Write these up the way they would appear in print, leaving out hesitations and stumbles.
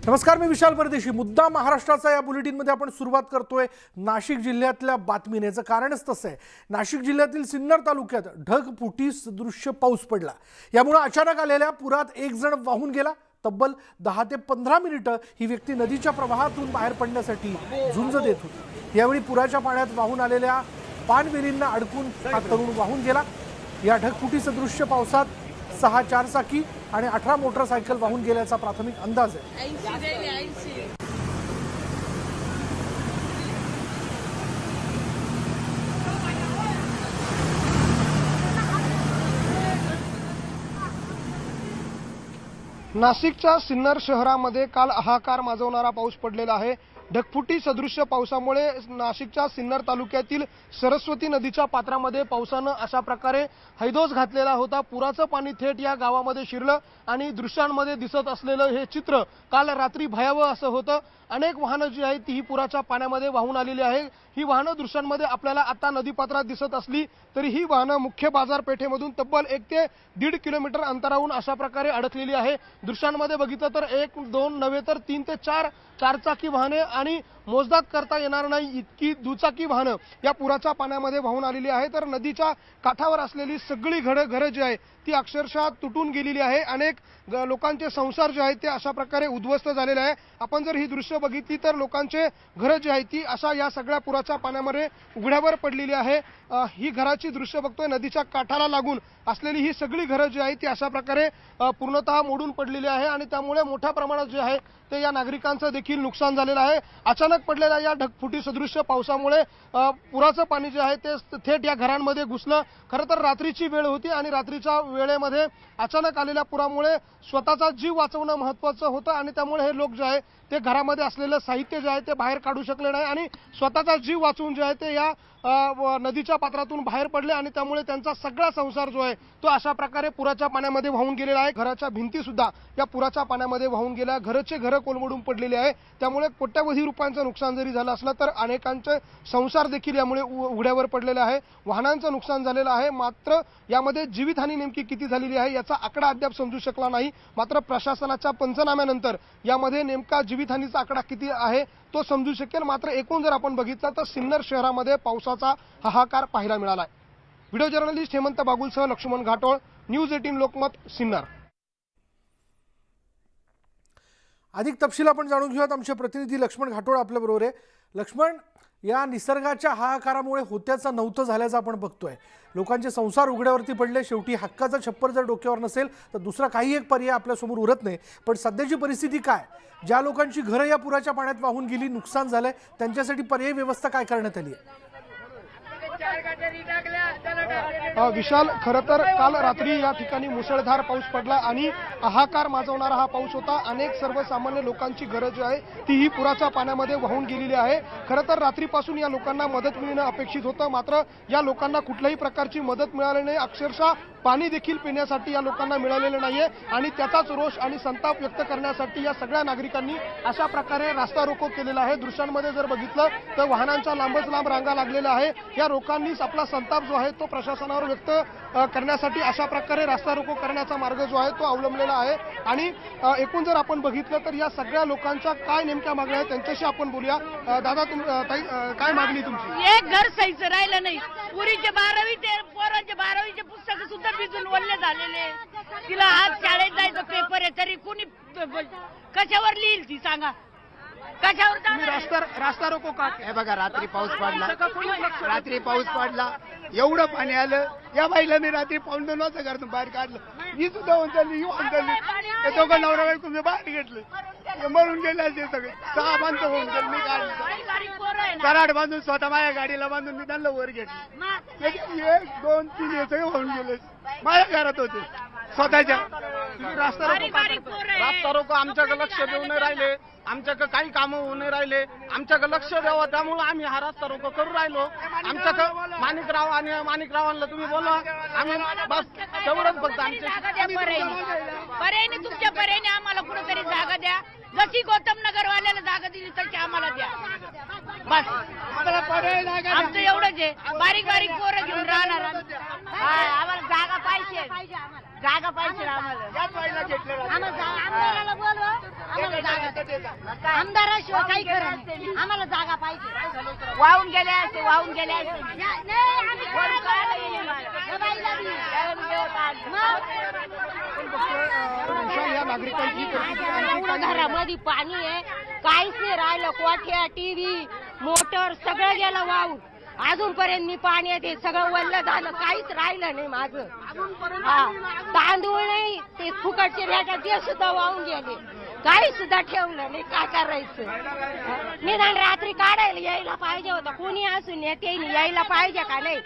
नमस्कार, मी विशाल परदेशी. मुद्दा महाराष्ट्राचा या बुलेटिनमध्ये आपण सुरुवात करतोय नाशिक जिल्ह्यातल्या बातमीने. याचं कारणच तसं आहे. नाशिक जिल्ह्यातील सिन्नर तालुक्यात ढगफुटी सदृश्य पाऊस पडला. यामुळे अचानक आलेल्या पुरात एक जण वाहून गेला. तब्बल 10 ते 15 मिनिटं ही व्यक्ती नदीच्या प्रवाहातून बाहेर पडण्यासाठी झुंज देत होती. यावेळी पुराच्या पाण्यात वाहून आलेल्या पानवेलींना अडकून हा तरुण वाहून गेला. या ढगफुटी सदृश्य पावसात 6 चारचाकी आणि 18 मोटरसायकल वाहून गेल्याचा प्राथमिक अंदाज आहे. नाशिकच्या सिन्नर शहरामध्ये काल हाहाकार माजवणारा पाऊस पडलेला आहे. ढगफुटी सदृश्य पावसामुळे नाशिकच्या सिन्नर तालुक्यातील सरस्वती नदीच्या पात्रामध्ये पावसानं अशा प्रकारे हैदोस घातलेला होता. पुराचं पाणी थेट या गावामध्ये शिरलं आणि दृश्यांमध्ये दिसत असलेलं हे चित्र काल रात्री भयावह असं होतं. अनेक वाहनं जी आहेत ती ही पुराच्या पाण्यामध्ये वाहून आलेली आहे. ही वाहनं दृश्यांमध्ये आपल्याला आता नदीपात्रात दिसत असली तरी ही वाहनं मुख्य बाजारपेठेमधून तब्बल 1 ते 1.5 किलोमीटर अंतरावरून अशा प्रकारे अडकलेली आहे. दृश्यांमध्ये बघितलं तर 1, 2 नव्हे तर 3 ते 4 चारचाकी वाहने आणि मोजदाद करता येणार नाही इतकी दुचाकी वाहनं या पुराच्या पाण्यामध्ये वाहून आलेली आहे. तर नदीच्या काठावर असलेली सगळी घरं जी आहे ती अक्षरशः तुटून गेलेली आहे. अनेक लोकांचे संसार जे आहेत ते अशा प्रकारे उद्ध्वस्त झालेले आहे. आपण जर ही दृश्य बघितली तर लोकांचे घरं जी आहेत ती अशा या सगळ्या पुराच्या पाण्यामध्ये उघड्यावर पडलेली आहे. ही घराची दृश्य बघतोय. नदीच्या काठाला लागून असलेली ही सगळी घरं जी आहेत ती अशा प्रकारे पूर्णतः मोडून पडलेली आहे आणि त्यामुळे मोठ्या प्रमाणात जे आहे ते या नागरिकांचं देखील नुकसान झालेलं आहे. अचानक पडलेल्या या ढगफुटी सदृश्य पावसामुळे पुराचं पाणी जे आहे ते थेट या घरांमध्ये घुसलं. खरं तर रात्रीची वेळ होती आणि रात्रीच्या वेळेमध्ये अचानक आलेल्या पुरामुळे स्वतःचा जीव वाचवणं महत्त्वाचं होतं आणि त्यामुळे हे लोक जे आहे ते घरामध्ये असलेलं साहित्य जे आहे ते बाहेर काढू शकले नाही आणि स्वतःचा जीव वाचवून जे आहे ते या नदीच्या पात्रातून बाहेर पडले आणि त्यामुळे त्यांचा सगळा संसार जो आहे तो अशा प्रकारे पुराच्या पाण्यामध्ये वाहून गेलेला आहे. घराच्या भिंती सुद्धा या पुराच्या पाण्यामध्ये वाहून गेल्या. घरं कोलमडून पडलेले आहे. त्यामुळे कोट्यवधी रुपयांचं नुकसान जरी झालं असलं तर अनेकांचे संसार देखील यामुळे उघड्यावर पडलेले आहे. वाहनांचं नुकसान झालेलं आहे. मात्र यामध्ये जीवितहानी नेमकी किती झालेली आहे याचा आकडा अद्याप समजू शकला नाही. मात्र प्रशासनाच्या पंचनाम्यानंतर यामध्ये नेमका जीवितहानीचा आकडा किती आहे तो समजू शकेल. मात्र एकूण जर आपण बघितलं तर सिन्नर शहरामध्ये पावसाचा हाहाकार पाहायला मिळाला आहे. व्हिडिओ जर्नलिस्ट हेमंत बागुलसह लक्ष्मण घाटोळ, न्यूज 18 लोकमत, सिन्नर. अधिक तपशील आपण जाणून घेऊयात. आमचे प्रतिनिधी लक्ष्मण घाटोळ आपल्या बरोबर आहे. लक्ष्मण, या निसर्गाच्या हाहाकारामुळे होत्याचं नव्हतं झाल्याचं आपण बघतोय. लोकांचे संसार उघड्यावरती पडले. शेवटी हक्काचा छप्पर जर डोक्यावर नसेल तर दुसरा काही एक पर्याय आपल्यासमोर उरत नाही. पण सध्याची परिस्थिती काय? ज्या लोकांची घरं या पुराच्या पाण्यात वाहून गेली, नुकसान झालंय, त्यांच्यासाठी पर्यायी व्यवस्था काय करण्यात आली आहे? विशाल, खरं तर काल रात्री या ठिकाणी मुसळधार पाऊस पडला आणि हाहाकार माजवणारा हा पाऊस होता. अनेक सर्वसामान्य लोकांची घरं जी आहे ती ही पुराच्या पाण्यामध्ये वाहून गेलेली आहे. खरं तर रात्रीपासून या लोकांना मदत मिळणं अपेक्षित होतं. मात्र या लोकांना कुठल्याही प्रकारची मदत मिळाली नाही. अक्षरशः पाणी देखील पिण्यासाठी या लोकांना मिळालेलं नाहीये आणि त्याचाच रोष आणि संताप व्यक्त करण्यासाठी या सगळ्या नागरिकांनी अशा प्रकारे रास्ता रोको केलेला आहे. दृश्यांमध्ये जर बघितलं तर वाहनांच्या लांबच लांब रांगा लागलेल्या आहे. या लोकांनीच आपला संताप जो आहे तो प्रशासनावर व्यक्त करण्यासाठी अशा प्रकारे रास्ता रोको करण्याचा मार्ग जो आहे तो अवलंबलेला आहे. आणि एकूण जर आपण बघितलं तर या सगळ्या लोकांच्या काय नेमक्या मागण्या आहेत त्यांच्याशी आपण बोलूया. दादा, ताई, काय मागणी तुमची? एक घर सहीचं राहिलं नाही. पुरीचे 12वीचे पोरांचे 12वीचे पुस्तक सुद्धा भिजून ओले झालेले. तिला आज शाळेत जायचं पेपर आहे तरी कुणी कशावर लिहिल ती सांगा? कशावर रास्ता रोको का? हे बघा, रात्री पाऊस पडला, एवढं पाणी आलं. या बाईला मी रात्री 1:15 वाजता घरातून बाहेर काढलं. ही सुद्धा उंचलली, ते दोघं नवरा बायको तुम्ही बाहेर घेतले, मरून गेले ते सगळे. 6 बांधतो होऊन गेले. मी काढलं कराड बांधून स्वतः माझ्या गाडीला बांधून मी त्यांना वर घेतलं. 1, 2, 3 हे सगळे होऊन गेले. माझ्या घरात होते स्वतःच्या. रास्ता रोको आमच्याकडे लक्ष देऊ नाही राहिले. आमच्याकडे काही कामं होऊ नाही राहिले. आमच्याकडे लक्ष द्यावं त्यामुळे आम्ही हा रास्ता रोको करू राहिलो. आमच्याकडे माणिकरावांना तुम्ही बोला. आम्ही बस तेवढंच फक्त पर्यायने तुमच्या पर्यायने आम्हाला कुठेतरी जागा द्या. जशी गौतम नगरवाल्याला जागा दिली तशी आम्हाला द्या. बस आमचं एवढंच आहे. बारीक पोरं घेऊन राहणार. आम्हाला जागा पाहिजे. जागा पाहिजे आम्हाला. आम्हाला बोलवा. आम्हाला जागा आमदाराशिवाय काही खरं नाही. आम्हाला जागा पाहिजे. वाहून गेले असते, वाहून गेले असते. विशाल, या नागरिकांची परिस्थिती आणखी एवढं काय? घरामध्ये पाणी आहे, काहीच नाही राहिलं. कोठ्या, टीव्ही, मोटर सगळं गेलं वाहून. अजूनपर्यंत मी पाण्यात आहे, सगळं वल्ल झालं, काहीच राहिलं नाही माझं. हा, तांदूळ नाही, ते फुकटचे रेटा ते सुद्धा वाहून गेले, काही सुद्धा ठेवलं नाही. काय करायचं? निदान रात्री काढायला यायला पाहिजे होतं. कोणी असून नेत्याने यायला पाहिजे का नाही?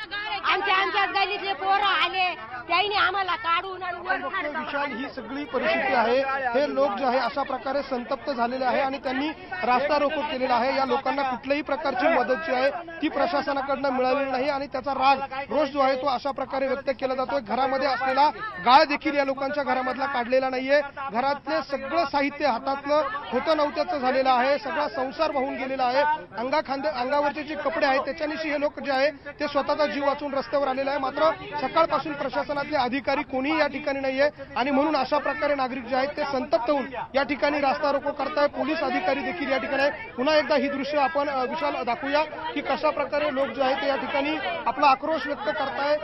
आमच्याच गल्लीतले पोरं आले, त्यांनी आम्हाला काढून आणि वर काढलं. विशाल, ही सगळी परिस्थिती आहे. हे लोक जे आहे अशा प्रकारे संतप्त झालेले आहे आणि त्यांनी रास्ता रोको केलेला आहे. या लोकांना कुठल्याही प्रकारची मदत जी आहे ती प्रशासनाकडनं मिळालेली नाही आणि त्याचा राग, रोष जो आहे तो अशा प्रकारे व्यक्त केला जातोय. घरामध्ये असलेला गाळ देखील या लोकांच्या घरामधला काढलेला नाहीये. घरातले सगळं साहित्य हातातलं होतं नव्हत्याचं झालेलं आहे. सगळा संसार वाहून गेलेला आहे. अंगावरचे जे कपडे आहेत त्याच्यानिशी हे लोक जे आहे ते स्वतःचा जीव वाचून रस्त्यावर आलेले आहे. मात्र सकाळपासून प्रशासनातले अधिकारी कोणीही या ठिकाणी नाहीये आणि म्हणून अशा प्रकारे नागरिक जे आहेत ते संतप्त होऊन या ठिकाणी रास्ता रोको करताय. पोलीस अधिकारी देखील या ठिकाणी आहे. पुन्हा एकदा ही दृश्य आपण विशाल दाखवूया की कशा प्रकारे लोक जे आहेत ते या ठिकाणी आपला आक्रोश व्यक्त करताय.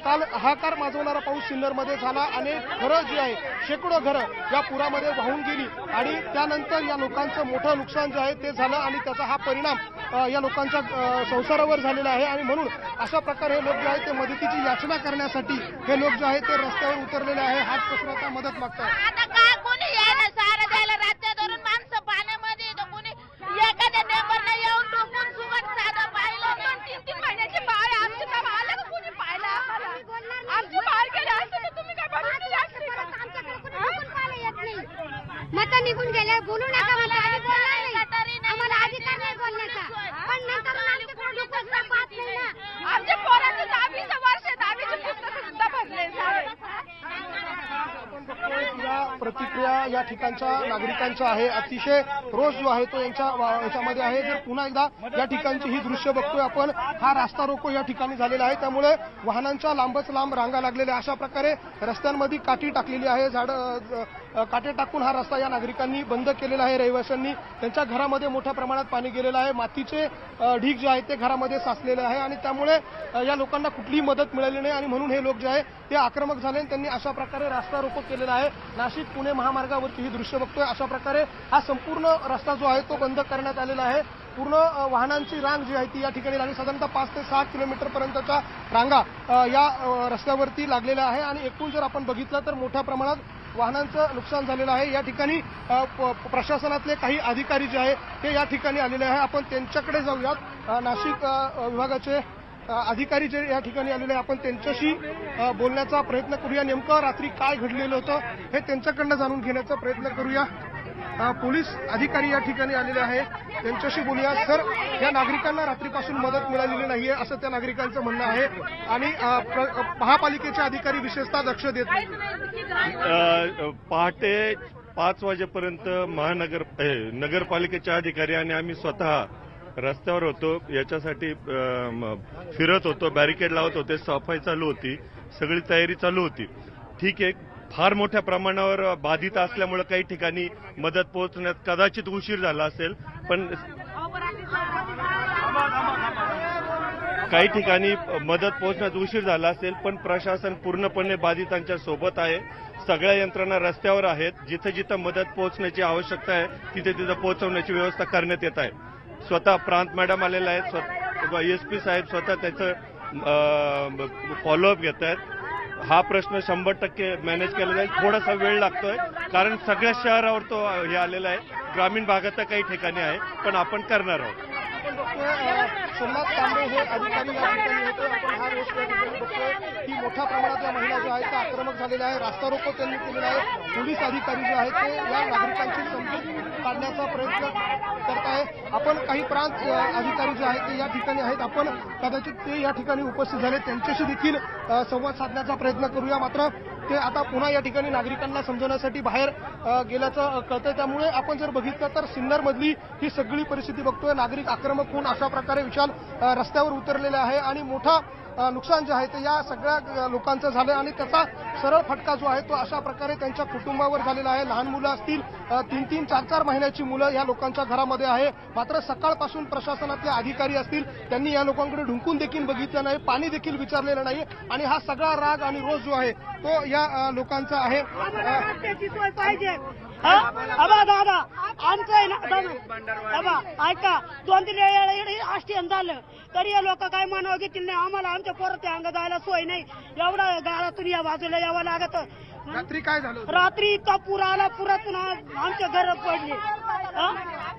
काल हाहाकार माजवणारा पाऊस सिन्नरमध्ये झाला. अनेक घरं जी आहे, शेकडो घरं या पुरामध्ये वाहून गेली आणि त्यानंतर या लोकांचं मोठं नुकसान जे आहे ते झालं आणि त्याचा हा परिणाम या लोकांच्या संसारावर झालेला आहे आणि म्हणून अशा प्रकारे हे लोक जे आहेत ते मदतीची याचना करण्यासाठी हे लोक जे आहेत ते रस्त्यावर उतरलेले आहे. हात पसरवता मदत मागतात. आता काय कोणी यायला सारा द्यायला रात्र धरून माणसं पाण्यामध्ये तर कोणी एखाद्या नेबरने येऊन डोकून सुवट साधं पाहिलं. 2-3 महिन्याची बाळ आहे आमची, तर आलं का कोणी पाहिलं आम्हाला? आमची बाळ गेले असते तर तुम्ही काय बघितली असते का? मत निघून गेले, बोलू नका म्हणता. आम्ही बोलणार नाही, आम्हाला अधिकार नाही बोलण्याचा. पण नंतर आमच्याकडे डोकं पाहत नाही ना. आमच्या पोराचं 10वीचं वर्ष आहे, 10वीची पुस्तकं सुद्धा भरले सारे. आपण बघतोय या प्रतिक्रिया या ठिकाणच्या नागरिकांच्या आहे. अतिशय रोष जो आहे तो याच्यामध्ये आहे. जर पुन्हा एकदा या ठिकाणची ही दृश्य बघतोय आपण, हा रास्ता रोको या ठिकाणी झालेला आहे. त्यामुळे वाहनांच्या लांबच लांब रांगा लागलेल्या अशा प्रकारे रस्त्यांमध्ये काठी टाकलेली आहे. झाडं काटे टाकून हा रस्ता या नागरिकांनी बंद केलेला आहे. रहिवाशांनी त्यांच्या घरामध्ये मोठ्या प्रमाणात पाणी गेलेलं आहे. मातीचे ढीग जे आहेत ते घरामध्ये साचलेले आहे आणि त्यामुळे या लोकांना कुठलीही मदत मिळाली नाही आणि म्हणून हे लोक जे आहे ते आक्रमक झाले आणि त्यांनी अशा प्रकारे रास्ता रोको केलेला आहे. नाशिक पुणे महामार्गावरची ही दृश्य बघतोय. अशा प्रकारे हा संपूर्ण रस्ता जो आहे तो बंद करण्यात आलेला आहे. पूर्ण वाहनांची रांग जी आहे ती या ठिकाणी लागली. साधारणतः 5 ते 6 किलोमीटर पर्यंतच्या रांगा या रस्त्यावरती लागलेल्या आहे आणि एकूण जर आपण बघितलं तर मोठ्या प्रमाणात वाहनांचं नुकसान झालेलं आहे. या ठिकाणी प्रशासनातले काही अधिकारी जे आहे ते या ठिकाणी आलेले आहे. आपण त्यांच्याकडे जाऊयात. नाशिक विभागाचे अधिकारी जे या ठिकाणी आलेले आपण त्यांच्याशी बोलण्याचा प्रयत्न करूया. नेमकं रात्री काय घडलेलं होतं हे त्यांच्याकडनं जाणून घेण्याचा प्रयत्न करूया. पोलीस अधिकारी या ठिकाणी आलेले आहे, त्यांच्याशी बोलूया. सर, या नागरिकांना रात्रीपासून मदत मिळालेली नाहीये असं त्या नागरिकांचं म्हणणं आहे आणि महापालिकेचे अधिकारी विशेषतः लक्ष देत नाही. पहाटे 5 वाजेपर्यंत नगरपालिकेचे अधिकारी आणि आम्ही स्वतः रस्त्यावर होतो. याच्यासाठी फिरत होतो, बॅरिकेड लावत होते, सफाई चालू होती, सगळी तयारी चालू होती. ठीक आहे, फार मोठ्या प्रमाणावर बाधित असल्यामुळे काही ठिकाणी मदत पोहोचण्यात कदाचित उशीर झाला असेल, पण काही ठिकाणी मदत पोहोचण्यात उशीर झाला असेल, पण प्रशासन पूर्णपणे बाधितांच्या सोबत आहे. सगळ्या यंत्रणा रस्त्यावर आहेत. जिथे जिथे मदत पोहोचण्याची आवश्यकता आहे तिथे तिथे पोहोचवण्याची व्यवस्था करण्यात येत आहे. स्वतः प्रांत मॅडम आलेला आहेत, स्वतः एसपी साहेब स्वतः त्याचं फॉलोअप घेत आहेत. हा प्रश्न 100% मॅनेज केला जाईल. थोडासा वेळ लागतोय कारण सगळ्या शहरावर तो हे आलेला आहे. ग्रामीण भागात काही ठिकाणी आहे, पण आपण करणार आहोत. सोमनाथ तांबे हे अधिकारी या ठिकाणी होते. आपण हा रोष या ठिकाणी बघतोय की मोठ्या प्रमाणात या महिला ज्या आहेत त्या आक्रमक झालेल्या आहे. रास्ता रोको त्यांनी केलेला आहे. पोलीस अधिकारी जे आहेत ते या नागरिकांची समजूत काढण्याचा प्रयत्न करत आहे. आपण काही प्रांत अधिकारी जे आहेत ते या ठिकाणी आहेत. आपण कदाचित ते या ठिकाणी उपस्थित झाले, त्यांच्याशी देखील संवाद साधण्याचा प्रयत्न करूया. मात्र ते आता पुन्हा या ठिकाणी नागरिकांना समजवण्यासाठी बाहेर गेल्याचं कळतंय. त्यामुळे आपण जर बघितलं तर सिन्नरमधली ही सगळी परिस्थिती बघतोय. नागरिक आक्रमक होऊन अशा प्रकारे विशाल रस्त्यावर उतरलेले आहे आणि मोठा नुकसान जे आहे ते या सगळ्या लोकांचं झालं आणि त्याचा सरळ फटका जो आहे तो अशा प्रकारे त्यांच्या कुटुंबावर झालेला आहे. लहान मुलं असतील, 3-3, 4-4 महिन्याची मुलं या लोकांच्या घरामध्ये आहे. मात्र सकाळपासून प्रशासनातले अधिकारी असतील त्यांनी या लोकांकडे ढुंकून देखील बघितलं नाही, पाणी देखील विचारलेलं नाही आणि हा सगळा राग आणि रोष जो आहे तो या लोकांचा आहे. दादा आमचं आहे ना ऐका 2-3 वेळा आष्टीयन झालं तरी हे लोक काय मानव घेतील नाही. आम्हाला आमच्या पोराच्या अंग जायला सोय नाही. एवढा गाळातून या बाजूला यावं लागत. रात्री काय झालं? रात्री इतका पूर आला, पुरातून आमच्या घर पडले.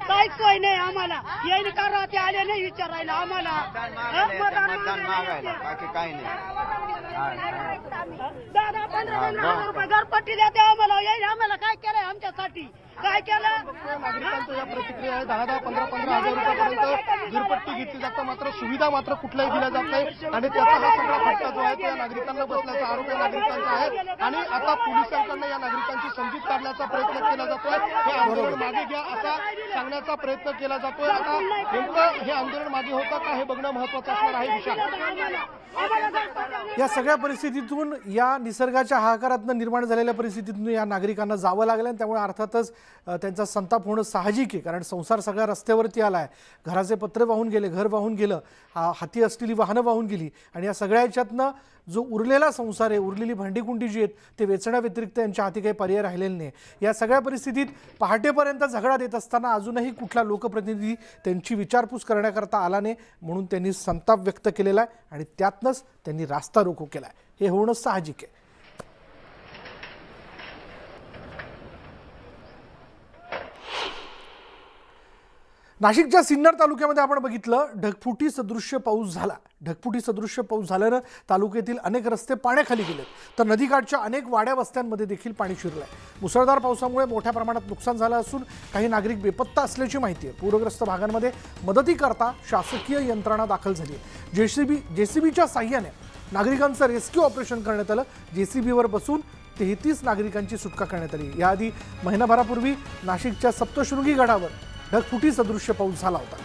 काहीच सोय नाही आम्हाला. येईन का रात्री आले नाही विचारायला आम्हाला. बाकी काही नाही. दादा 15,000 रुपये घरपट्टी देते आम्हाला. येईल आम्हाला काय केलंय आमच्यासाठी? काय केलं? नागरिकांच्या या प्रतिक्रिया आहे. 10,000, 15,000 रुपयापर्यंत घरपट्टी घेतली जातं, मात्र सुविधा मात्र कुठल्याही दिल्या जात नाही आणि त्याचा हा सगळा फटका जो आहे तो या नागरिकांना बसल्याचा आरोप या नागरिकांचा आहे. आणि आता पोलिसांकडनं या नागरिकांची समजूत काढण्याचा प्रयत्न केला जातोय. हे आंदोलन मागे घ्या असा सांगण्याचा प्रयत्न केला जातोय. आता नेमकं हे आंदोलन मागे होतं का हे बघणं महत्वाचं असणार आहे. विशाल, या सगळ्या परिस्थितीतून, या निसर्गाच्या हाहाकारातून निर्माण झालेल्या परिस्थितीतून या नागरिकांना जावं लागलं आणि त्यामुळे अर्थातच त्यांचा संताप होणं साहजिक आहे. कारण संसार सगळा रस्त्यावरती आला आहे, घराचे पत्रे वाहून गेले, घर वाहून गेलं, हाती असलेली वाहनं वाहून गेली आणि या सगळ्या ह्याच्यातनं जो उरलेला संसार आहे, उरलेली भांडीकुंडी जी आहेत ते वेचण्याव्यतिरिक्त यांच्या हाती काही पर्याय राहिलेले नाही. या सगळ्या परिस्थितीत पहाटेपर्यंत झगडा देत असताना अजूनही कुठला लोकप्रतिनिधी त्यांची विचारपूस करण्याकरता आला नाही, म्हणून त्यांनी संताप व्यक्त केलेला आहे आणि त्यातनंच त्यांनी रास्ता रोको केला आहे. हे होणं साहजिक आहे. नाशिकच्या सिन्नर तालुक्यामध्ये आपण बघितलं ढगफुटी सदृश्य पाऊस झाला. ढगफुटी सदृश्य पाऊस झाल्यानं तालुक्यातील अनेक रस्ते पाण्याखाली गेलेत, तर नदीकाठच्या अनेक वाड्या वस्त्यांमध्ये देखील पाणी शिरलंय. मुसळधार पावसामुळे मोठ्या प्रमाणात नुकसान झालं असून काही नागरिक बेपत्ता असल्याची माहिती आहे. पूरग्रस्त भागांमध्ये मदतीकरता शासकीय यंत्रणा दाखल झाली आहे. जेसीबीच्या साह्याने नागरिकांचं रेस्क्यू ऑपरेशन करण्यात आलं. जेसीबीवर बसून 33 नागरिकांची सुटका करण्यात आली. याआधी महिनाभरापूर्वी नाशिकच्या सप्तशृंगी गडावर ढगफुटी सदृश्य पाऊस झाला होता.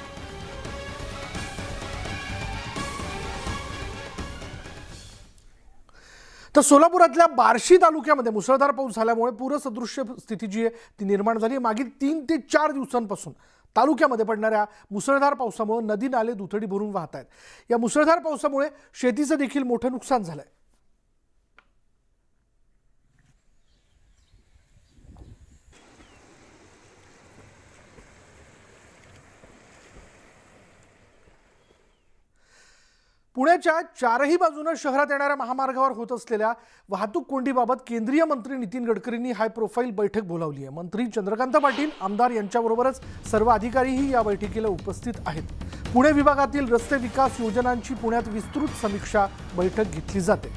तर सोलापुरातल्या बार्शी तालुक्यामध्ये मुसळधार पाऊस झाल्यामुळे पूरसदृश्य स्थिती जी आहे ती निर्माण झाली. मागील 3 ते 4 दिवसांपासून तालुक्यामध्ये पडणाऱ्या मुसळधार पावसामुळे नदी नाले दुथडी भरून वाहत आहेत. या मुसळधार पावसामुळे शेतीचं देखील मोठं नुकसान झालंय. पुण्याच्या 4ही बाजूनं शहरात येणाऱ्या महामार्गावर होत असलेल्या वाहतूक कोंडीबाबत केंद्रीय मंत्री नितीन गडकरींनी हाय प्रोफाईल बैठक बोलावली आहे. मंत्री चंद्रकांत पाटील, आमदार यांच्याबरोबरच सर्व अधिकारीही या बैठकीला उपस्थित आहेत. पुणे विभागातील रस्ते विकास योजनांची पुण्यात विस्तृत समीक्षा बैठक घेतली जाते.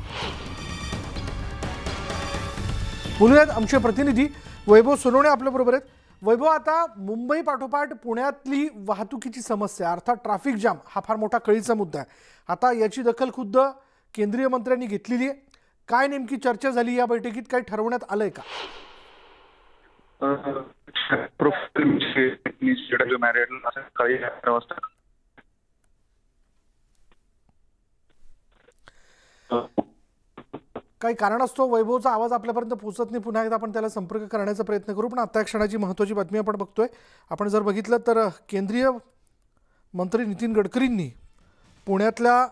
बोलूयात आमचे प्रतिनिधी वैभव सोनवणे आपल्याबरोबर आहेत. वैभव, आता मुंबई पाठोपाठ पुण्यातली वाहतुकीची समस्या अर्थात ट्रॅफिक जाम हा फार मोठा कळीचा मुद्दा आहे. आता याची दखल खुद्द केंद्रीय मंत्र्यांनी घेतलेली आहे. काय नेमकी चर्चा झाली या बैठकीत? काही ठरवण्यात आलंय का? काही कारणास्तव वैभवचा आवाज आपल्यापर्यंत पोहोचत नाही. पुन्हा एकदा आपण त्याला संपर्क करण्याचा प्रयत्न करू. पण आता क्षणाची महत्त्वाची बातमी आपण बघतोय. आपण जर बघितलं तर केंद्रीय मंत्री नितीन गडकरींनी पुण्यातल्या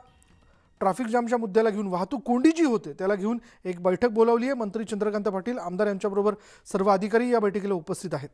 ट्रॅफिक जामच्या मुद्द्याला घेऊन, वाहतूक कोंडी जी होते त्याला घेऊन एक बैठक बोलावली आहे. मंत्री चंद्रकांत पाटील, आमदार यांच्याबरोबर सर्व अधिकारी या बैठकीला उपस्थित आहेत.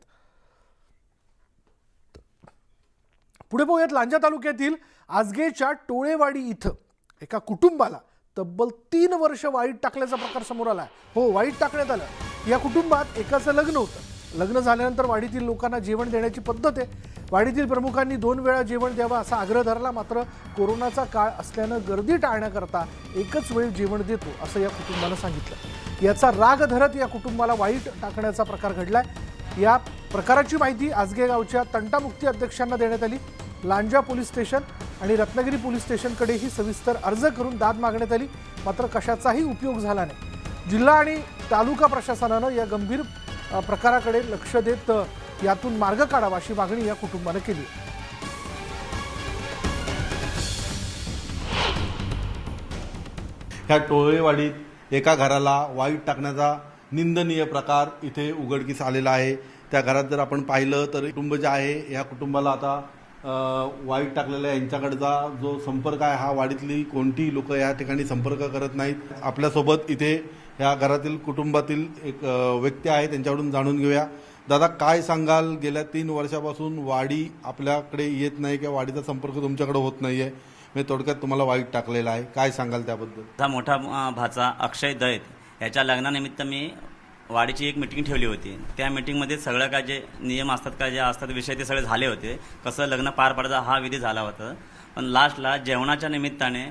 पुढे पाहूयात लांजा तालुक्यातील आजगेच्या टोळेवाडी इथं एका कुटुंबाला तब्बल 3 वर्ष वाळीत टाकल्याचा प्रकार समोर आला. हो, वाळीत टाकण्यात आलं. या कुटुंबात एकाचं लग्न होतं. लग्न झाल्यानंतर वाडीतील लोकांना जेवण देण्याची पद्धत आहे. वाडीतील प्रमुखांनी 2 वेळा जेवण द्यावं असा आग्रह धरला. मात्र कोरोनाचा काळ असल्यानं गर्दी टाळण्याकरता एकच वेळ जेवण देतो असं या कुटुंबानं सांगितलं. याचा राग धरत या कुटुंबाला वाळीत टाकण्याचा प्रकार घडलाय. या प्रकाराची माहिती आजगे गावच्या तंटामुक्ती अध्यक्षांना देण्यात आली. लांजा पोलीस स्टेशन आणि रत्नागिरी पोलीस स्टेशनकडेही सविस्तर अर्ज करून दाद मागण्यात आली. मात्र कशाचाही उपयोग झाला नाही. जिल्हा आणि तालुका प्रशासनानं या गंभीर प्रकाराकडे लक्ष देत यातून मार्ग काढावा अशी मागणी या कुटुंबानं केली. ह्या टोळेवाडीत एका घराला वाईट टाकण्याचा निंदनीय प्रकार इथे उघडकीस आलेला आहे. त्या घरात जर आपण पाहिलं तर कुटुंब जे आहे या कुटुंबाला आता वाईट टाकलेल्या यांच्याकडचा जो संपर्क आहे हा वाडीतली कोणतीही लोक या ठिकाणी संपर्क करत नाहीत. आपल्यासोबत इथे या घरातील कुटुंबातील एक व्यक्ती आहे, त्यांच्याकडून जाणून घेऊया. दादा, काय सांगाल, गेल्या 3 वर्षापासून वाडी आपल्याकडे येत नाही किंवा वाडीचा संपर्क तुमच्याकडे होत नाहीये, म्हणजे थोडक्यात तुम्हाला वाईट टाकलेला आहे, काय सांगाल त्याबद्दल? माझा मोठा भाचा अक्षय दैत याच्या लग्नानिमित्त मी वाडीची एक मीटिंग ठेवली होती. त्या मीटिंगमध्ये सगळं काय जे नियम असतात, काय जे असतात विषय ते सगळे झाले होते. कसं लग्न पार पडायचा हा विधी झाला होता. पण लास्टला जेवणाच्या निमित्ताने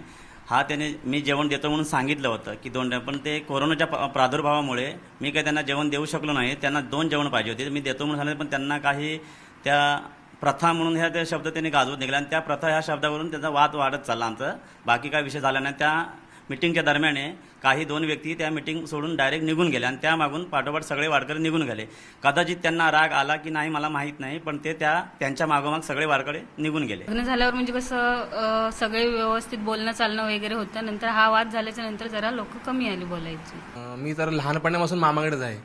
त्याने मी जेवण देतो म्हणून सांगितलं होतं की 2, पण ते कोरोनाच्या प्रादुर्भावामुळे मी काही त्यांना जेवण देऊ शकलो नाही. त्यांना 2 जेवण पाहिजे होते, मी देतो म्हणून सांगितलं, पण त्यांना काही त्या प्रथा म्हणून ह्या ते शब्द त्यांनी गाजवत निघाला आणि त्या प्रथा ह्या शब्दावरून त्याचा वाद वाढत चालला. आमचा बाकी काय विषय झाला नाही. त्या मीटिंगच्या दरम्यान काही 2 व्यक्ती त्या मीटिंग सोडून डायरेक्ट निघून गेले आणि त्यामागून पाठोपाठ सगळे वारकरी निघून गेले. कदाचित त्यांना राग आला की नाही मला माहीत नाही, पण ते त्यांच्या मागोमाग सगळे वारकरी निघून गेले. लग्न झाल्यावर म्हणजे कसं सगळे व्यवस्थित बोलणं चालणं वगैरे होतं. नंतर हा वाद झाल्याच्या नंतर जरा लोक कमी आली बोलायची. मी तर लहानपणापासून मामाकडेच आहे,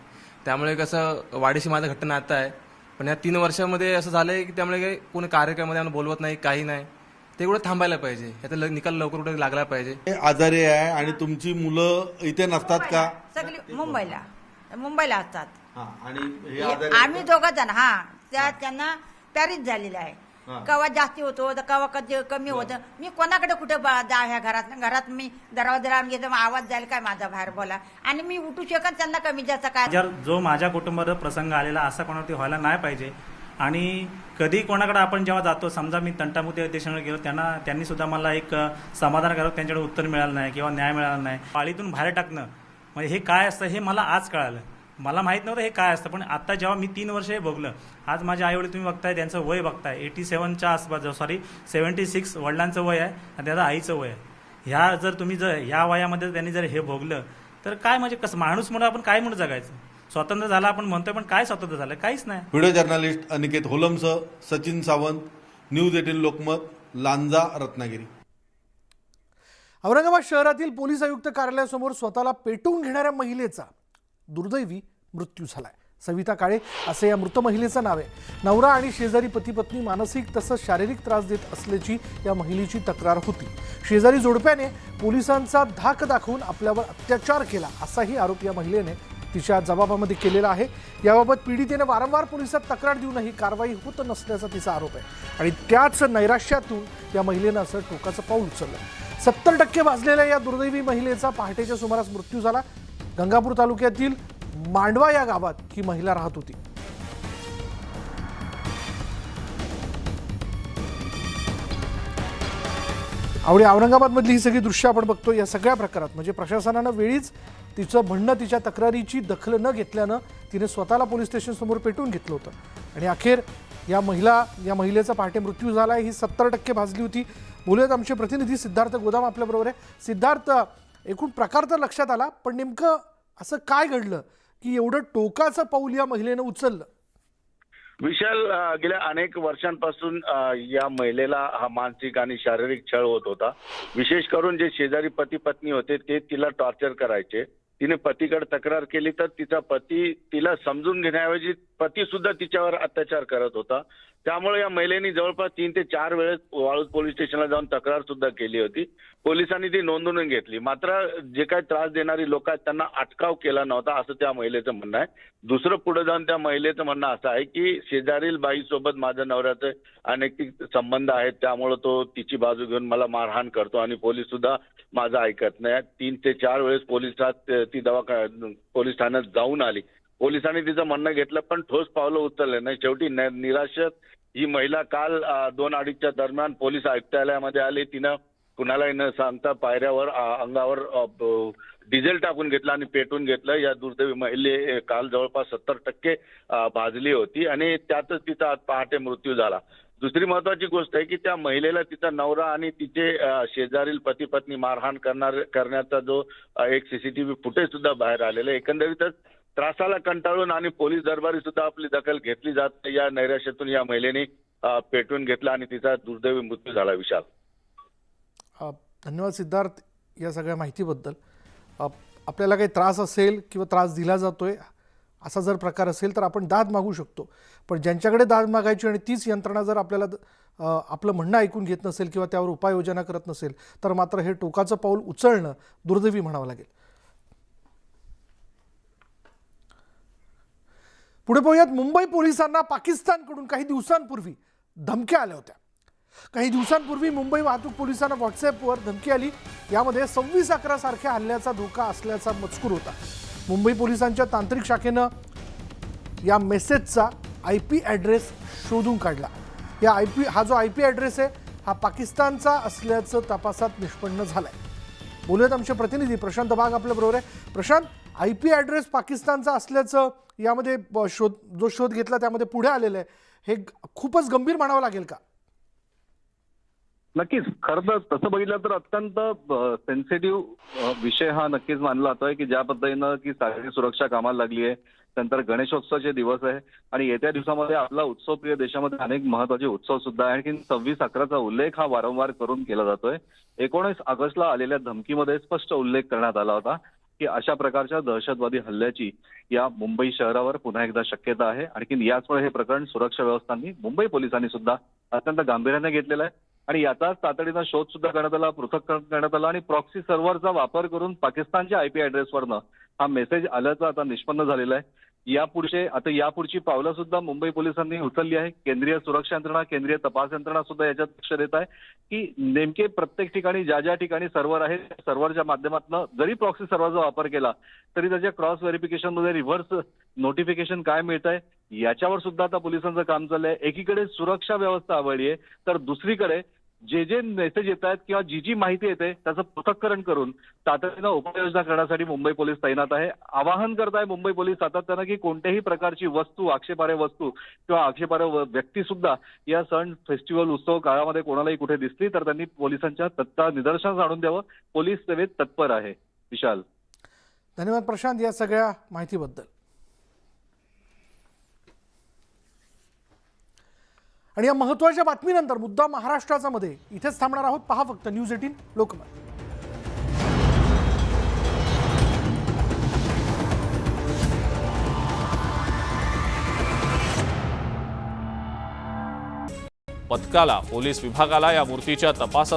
त्यामुळे कसं वाडीशी माझं घट्ट नातं आहे. पण या 3 वर्षामध्ये असं झालंय की त्यामुळे काही कोणी कार्यक्रमामध्ये आम्हाला बोलवत नाही, काही नाही. ते एवढं थांबायला पाहिजे, याचा निकाल लवकर कुठे लागला पाहिजे. आजारी आहे आणि तुमची मुलं इथे नसतात का? सगळी मुंबईला असतात. आणि हे आजारी आहेत आम्ही 2 जण त्यांना पॅरिस झालेला आहे. कवा जास्ती होतो तर कवा कमी होतं. मी कोणाकडे कुठे जा, ह्या घरात मी दरवाजा लावून घेतो, आवाज जाईल काय माझा बाहेर बोला, आणि मी उठू शकत त्यांना कमी जास्त काय. जो माझ्या कुटुंबात प्रसंग आलेला असा कोणावरती व्हायला नाही पाहिजे. आणि कधी कोणाकडे आपण जेव्हा जातो, समजा मी तंटामुक्ती देशाकडे गेलो, त्यांनी सुद्धा मला एक समाधानकारक त्यांच्याकडे उत्तर मिळालं नाही किंवा न्याय मिळाला नाही. पाळीतून बाहेर टाकणं म्हणजे हे काय असतं हे मला आज कळालं. मला माहीत नव्हतं हे काय असतं, पण आता जेव्हा मी 3 वर्ष हे भोगलं, आज माझे आईवडील तुम्ही बघताय, त्यांचं वय बघताय 87च्या आसपास, 76 वडिलांचं वय आहे आणि त्याचं आईचं वय आहे. ह्या वयामध्ये त्यांनी जर हे भोगलं तर काय म्हणजे कसं माणूस म्हणून आपण काय म्हणून जगायचं? स्वातंत्र्य झालं आपण म्हणतोय, पण काय स्वातंत्र्य झालं? काहीच नाही. व्हिडिओ जर्नलिस्ट अनिकेत होलमसह सचिन सावंत, न्यूज 18 लोकमत, लांजा, रत्नागिरी. औरंगाबाद शहरातील पोलीस आयुक्त कार्यालयासमोर स्वतःला पेटवून घेणाऱ्या महिलेचा दुर्दैवी मृत्यू झालाय. सविता काळे असं या मृत महिलेचं नाव आहे. नवरा आणि शेजारी पती पत्नी मानसिक तसंच शारीरिक त्रास देत असल्याची या महिलेची तक्रार होती. शेजारी जोडप्याने पोलिसांचा धाक दाखवून आपल्यावर अत्याचार केला असाही आरोप या महिलेने तिच्या जबाबामध्ये केलेला आहे. याबाबत पीडितेने वारंवार पोलिसात तक्रार देऊनही कारवाई होत नसल्याचा तिचा आरोप आहे. आणि त्याच नैराश्यातून या महिलेनं असं टोकाचं पाऊल उचललं. 70% भाजलेल्या या दुर्दैवी महिलेचा पहाटेच्या सुमारास मृत्यू झाला. गंगापूर तालुक्यातील मांडवा या गावात ही महिला राहत होती. औरंगाबादमधली ही सगळी दृश्य आपण बघतो. या सगळ्या प्रकारात म्हणजे प्रशासनानं वेळीच तिचं म्हणणं, तिच्या तक्रारीची दखल न घेतल्यानं तिने स्वतःला पोलीस स्टेशन समोर पेटवून घेतलं होतं आणि अखेर या महिलेचा पहाटे मृत्यू झाला. ही 70% भाजली होती. बोलूयात आमचे प्रतिनिधी सिद्धार्थ गोदाम आपल्याबरोबर आहे. सिद्धार्थ, एकूण प्रकार तर लक्षात आला, पण नेमकं असं काय घडलं की एवढं टोकाचं पाऊल या महिलेनं उचललं? विशाल, गेल्या अनेक वर्षांपासून या महिलेला हा मानसिक आणि शारीरिक छळ होत होता. विशेष करून जे शेजारी पती पत्नी होते ते तिला टॉर्चर करायचे. तिने पतीकडे तक्रार केली तर तिचा पती तिला समजून घेण्याऐवजी पती सुद्धा तिच्यावर अत्याचार करत होता. त्यामुळे या महिलेने जवळपास 3 ते 4 वेळेस वाळूज पोलीस स्टेशनला जाऊन तक्रार सुद्धा केली होती. पोलिसांनी ती नोंदवून घेतली. मात्र जे काही त्रास देणारी लोक आहेत त्यांना अटकाव केला नव्हता असं त्या महिलेचं म्हणणं आहे. दुसरं पुढे जाऊन त्या महिलेचं म्हणणं असं आहे की शेजारील बाईसोबत माझ्या नवऱ्याचे अनैतिक संबंध आहेत, त्यामुळे तो तिची बाजू घेऊन मला मारहाण करतो आणि पोलीस सुद्धा माझं ऐकत नाही. 3 ते 4 वेळेस ती पोलीस ठाण्यात जाऊन आली. पोलिसांनी तिचं म्हणणं घेतलं पण ठोस पावलं उचलले नाही. शेवटी निराशेत ही महिला काल 2-2:30च्या दरम्यान पोलीस आयुक्तालयामध्ये आली. तिनं कुणालाही न सांगता पायऱ्यावर अंगावर डिझेल टाकून घेतलं आणि पेटून घेतलं. या दुर्दैवी महिला काल जवळपास 70% भाजली होती आणि त्यातच तिचा आज पहाटे मृत्यू झाला. दुसरी महत्वाची गोष्ट आहे की त्या महिलेला तिचा नवरा आणि तिचे शेजारील पती पत्नी मारहाण करण्याचा जो एक सीसीटीव्ही फुटेज सुद्धा बाहेर आलेला आहे. एकंदरीतच त्रासाला कंटाळून आणि पोलीस दरबारी सुद्धा आपली दखल घेतली जात. या नैराश्यातून या महिलेने पेटवून घेतला आणि तिचा दुर्दैवी मृत्यू झाला. विशाल, धन्यवाद सिद्धार्थ. या सगळ्या माहितीबद्दल. आपल्याला काही त्रास असेल किंवा त्रास दिला जातोय असा जर प्रकार असेल तर आपण दाद मागू शकतो, पण ज्यांच्याकडे दाद मागायची आणि तीच यंत्रणा जर आपल्याला आपलं म्हणणं ऐकून घेत नसेल किंवा त्यावर उपाययोजना करत नसेल तर मात्र हे टोकाचं पाऊल उचलणं दुर्दैवी म्हणावं लागेल. पुढे पाहूयात. मुंबई पोलिसांना पाकिस्तानकडून काही दिवसांपूर्वी धमक्या आल्या होत्या. काही दिवसांपूर्वी मुंबई वाहतूक पोलिसांना व्हॉट्सॲपवर धमकी आली. यामध्ये 26/11 सारख्या हल्ल्याचा धोका असल्याचा मजकूर होता. मुंबई पोलिसांच्या तांत्रिक शाखेनं या मेसेजचा IP ॲड्रेस शोधून काढला. हा जो IP ॲड्रेस आहे हा पाकिस्तानचा असल्याचं तपासात निष्पन्न झालंय. बोलूयात आमचे प्रतिनिधी प्रशांत बाग आपल्याबरोबर आहे. प्रशांत, IP ॲड्रेस पाकिस्तानचा असल्याचं यामध्ये शोध घेतला त्यामध्ये पुढे आलेलं आहे, हे खूपच गंभीर म्हणावं लागेल का? नक्कीच. खरं तर तसं बघितलं तर अत्यंत सेन्सिटिव्ह विषय हा नक्कीच मानला जातोय की ज्या पद्धतीनं की सागरी सुरक्षा कामाला लागली आहे. नंतर गणेशोत्सवाचे दिवस आहे आणि येत्या दिवसामध्ये आपला उत्सवप्रिय देशामध्ये अनेक महत्वाचे उत्सव सुद्धा आहे. आणखी 26/11चा उल्लेख हा वारंवार करून केला जातोय. 19 ऑगस्टला आलेल्या धमकीमध्ये स्पष्ट उल्लेख करण्यात आला होता की अशा प्रकारच्या दहशतवादी हल्ल्याची या मुंबई शहरावर पुन्हा एकदा शक्यता आहे. आणखी याचमुळे हे प्रकरण सुरक्षा व्यवस्थांनी, मुंबई पोलिसांनी सुद्धा अत्यंत गांभीर्याने घेतलेलं आहे आणि याचाच तातडीनं शोध सुद्धा करण्यात आला, पृथक्करण करण्यात आलं आणि प्रॉक्सी सर्व्हरचा वापर करून पाकिस्तानच्या IP ॲड्रेसवरनं हा मेसेज आल्याचं आता निष्पन्न झालेलं आहे. यापुढची पावलं सुद्धा मुंबई पोलिसांनी उचलली आहे. केंद्रीय सुरक्षा यंत्रणा, केंद्रीय तपास यंत्रणा सुद्धा याच्यात लक्ष देत आहे की नेमके प्रत्येक ठिकाणी ज्या ठिकाणी सर्व्हर आहे त्या सर्व्हरच्या माध्यमातून जरी प्रॉक्सी सर्व्हरचा वापर केला तरी त्याच्या क्रॉस व्हेरिफिकेशनमध्ये रिव्हर्स नोटिफिकेशन काय मिळत आहे याच्यावर सुद्धा आता पोलिसांचं काम चाललंय. एकीकडे सुरक्षा व्यवस्था आवडली आहे तर दुसरीकडे जे मेसेज येत आहेत किंवा जी माहिती येते त्याचं पृथक्करण करून तातडीनं उपाययोजना करण्यासाठी मुंबई पोलीस तैनात आहे. आवाहन करताय मुंबई पोलीस सातत्यानं की कोणत्याही प्रकारची वस्तू, आक्षेपार्ह वस्तू किंवा आक्षेपार्ह व्यक्ती सुद्धा या सण, फेस्टिवल, उत्सव काळामध्ये कोणालाही कुठे दिसली तर त्यांनी पोलिसांच्या तत्काळ निदर्शनास आणून द्यावं. पोलीस सेवेत तत्पर आहे. विशाल, धन्यवाद प्रशांत या सगळ्या माहितीबद्दल. आणि या महत्त्वाच्या बातमीनंतर मुद्दा महाराष्ट्राचा मध्ये इथेच थांबणार आहोत. पहा फक्त न्यूज 18 लोकमत. पथकाला, पोलीस विभागाला या मूर्तीच्या तपासासाठी